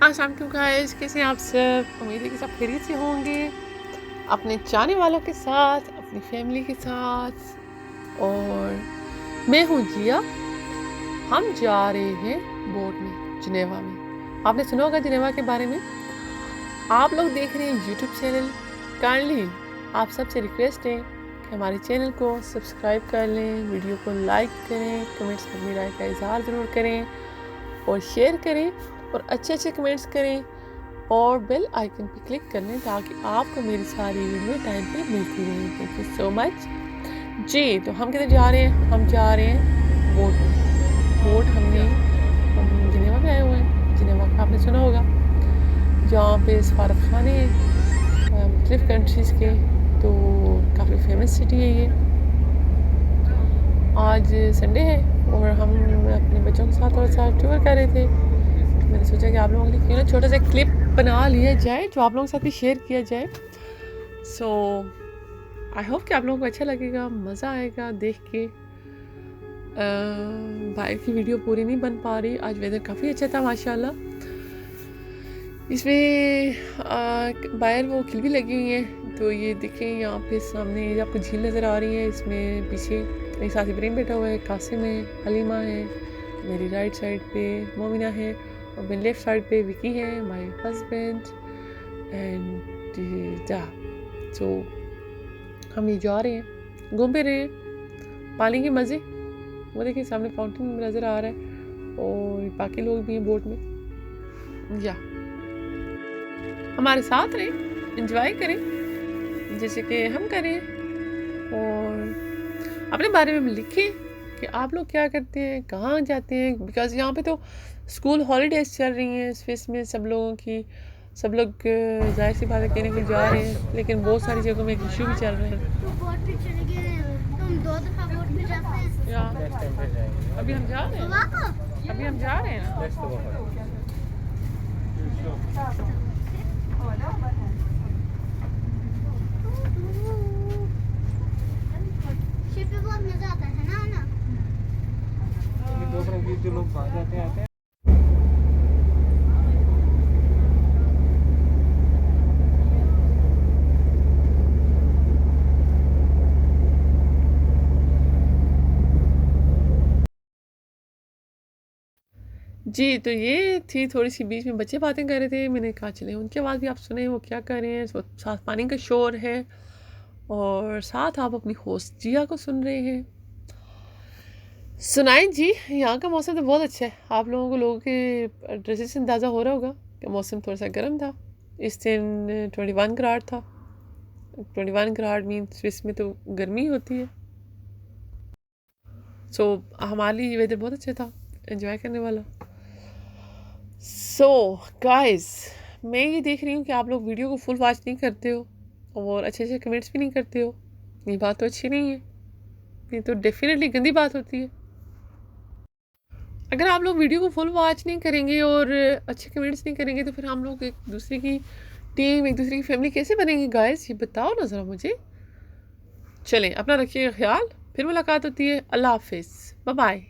अस्सलाम वालेकुम गाइस, कैसे हैं आप सब। उम्मीद है कि सब खैरियत से होंगे, अपने चाहने वालों के साथ, अपनी फैमिली के साथ। और मैं हूँ जिया। हम जा रहे हैं बोट में जिनेवा में। आपने सुना होगा जिनेवा के बारे में। आप लोग देख रहे हैं यूट्यूब चैनल। काइंडली आप सबसे रिक्वेस्ट है कि हमारे चैनल को सब्सक्राइब कर लें, वीडियो को लाइक करें, कमेंट्स में अपनी राय का इजहार ज़रूर करें और शेयर करें और अच्छे अच्छे कमेंट्स करें और बेल आइकन पे क्लिक कर लें ताकि आपको मेरी सारी वीडियो टाइम पे मिलती रहे। थैंक यू सो मच जी। तो हम किधर जा रहे हैं? हम जा रहे हैं बोट में। बोट हम जिनेवा पे आए हुए हैं। जिनेवा का आपने सुना होगा, जहाँ पे सफारत खाने हैं मुख्तलिफ कंट्रीज़ के, तो काफ़ी फेमस सिटी है ये। आज संडे है और हम अपने बच्चों के साथ थोड़ा सा टूर कर रहे थे। मैंने सोचा कि आप लोगों के लिए क्यों ना छोटा सा क्लिप बना लिया जाए जो आप लोगों के साथ भी शेयर किया जाए। सो आई होप कि आप लोगों को अच्छा लगेगा, मज़ा आएगा देख के। बाहर की वीडियो पूरी नहीं बन पा रही, आज वेदर काफ़ी अच्छा था माशाल्लाह। इसमें बाहर वो खिल भी लगी हुई है, तो ये देखें यहाँ पे सामने आपको झील नज़र आ रही है। इसमें पीछे एक साथ इब्राहिम बैठा हुआ है, कासिम है, हलीमा है, मेरी राइट साइड पे मोमिना है और मेरी लेफ्ट साइड पे विकी है, माय हस्बैंड एंड जा। तो हम ये जा रहे हैं, घूम फिर रहे हैं, पानी के मज़े। वो देखिए सामने फाउंटेन नज़र आ रहा है और बाकी लोग भी हैं बोट में। या हमारे साथ रहें, एंजॉय करें जैसे कि हम करें और अपने बारे में लिखें कि आप लोग क्या करते हैं, कहाँ जाते हैं। बिकॉज़ यहाँ पे तो स्कूल हॉलीडेज़ चल रही हैं स्विस में सब लोगों की। सब लोग ज़ाहिर सी बात है कहने के जा रहे हैं, लेकिन बहुत सारी जगहों में एक इशू भी चल रहा है। अभी हम जा रहे हैं, अभी हम जा रहे हैं ना। शिप पे बहुत मजा आता है ना। जो लोग बाहर जाते हैं जी। तो ये थी थोड़ी सी, बीच में बच्चे बातें कर रहे थे, मैंने कहा चले उनकी आवाज़ भी आप सुने वो क्या कर रहे हैं। साथ पानी का शोर है और साथ आप अपनी होस्ट जिया को सुन रहे हैं। सुनाएं जी। यहाँ का मौसम तो बहुत अच्छा है। आप लोगों के ड्रेसेस से अंदाज़ा हो रहा होगा कि मौसम थोड़ा सा गर्म था। इस दिन 21 ग्राड था। 21 ग्राड मीन स्विस में तो गर्मी होती है। सो हमारे लिए ये वेदर बहुत अच्छा था, एंजॉय करने वाला। सो गाइस, मैं ये देख रही हूँ कि आप लोग वीडियो को फुल वॉच नहीं करते हो और अच्छे अच्छे कमेंट्स भी नहीं करते हो। ये बात तो अच्छी नहीं है, ये तो डेफिनेटली गंदी बात होती है। अगर आप लोग वीडियो को फुल वॉच नहीं करेंगे और अच्छे कमेंट्स नहीं करेंगे तो फिर हम लोग एक दूसरे की टीम, एक दूसरे की फैमिली कैसे बनेंगे गाइस, ये बताओ ना ज़रा मुझे। चलें, अपना रखिएगा ख्याल, फिर मुलाकात होती है। अल्लाह हाफिज़, बाय बाय।